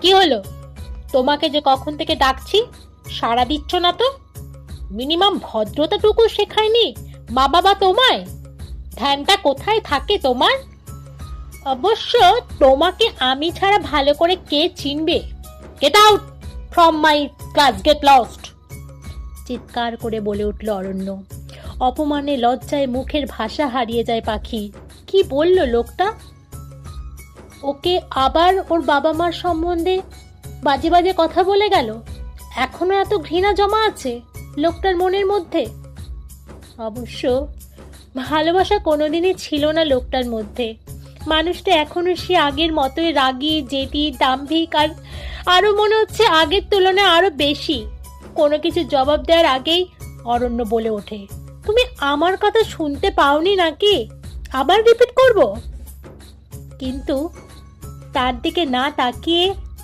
কি হলো? তোমাকে যে কখন থেকে ডাকছি, সাড়া দিচ্ছ না তো? মিনিমাম ভদ্রতাটুকু শেখায়নি মা বাবা তোমায়? ধ্যানটা কোথায় থাকে তোমার? অবশ্য তোমাকে আমি ছাড়া ভালো করে কে চিনবে? Get out from my class, get lost! চিৎকার করে বলে উঠল অরণ্য। অপমানে লজ্জায় মুখের ভাষা হারিয়ে যায় পাখি। কি বলল লোকটা? ওকে আবার ওর বাবা মার সম্বন্ধে বাজে বাজে কথা বলে গেল? এখনো এত ঘৃণা জমা আছে লোকটার মনের মধ্যে? অবশ্য ভালোবাসা কোনোদিনই ছিল না লোকটার মধ্যে। মানুষটা এখনো সে আগের মতোই রাগী, জেদি, দাম্ভিক, আর আরো মনে হচ্ছে আগের তুলনায় আরো বেশি। কোনো কিছু জবাব দেওয়ার আগেই অরণ্য বলে ওঠে, তুমি আমার কথা শুনতে পাওনি নাকি? আবার রিপিট করব? কিন্তু তার দিকে না তাকিয়ে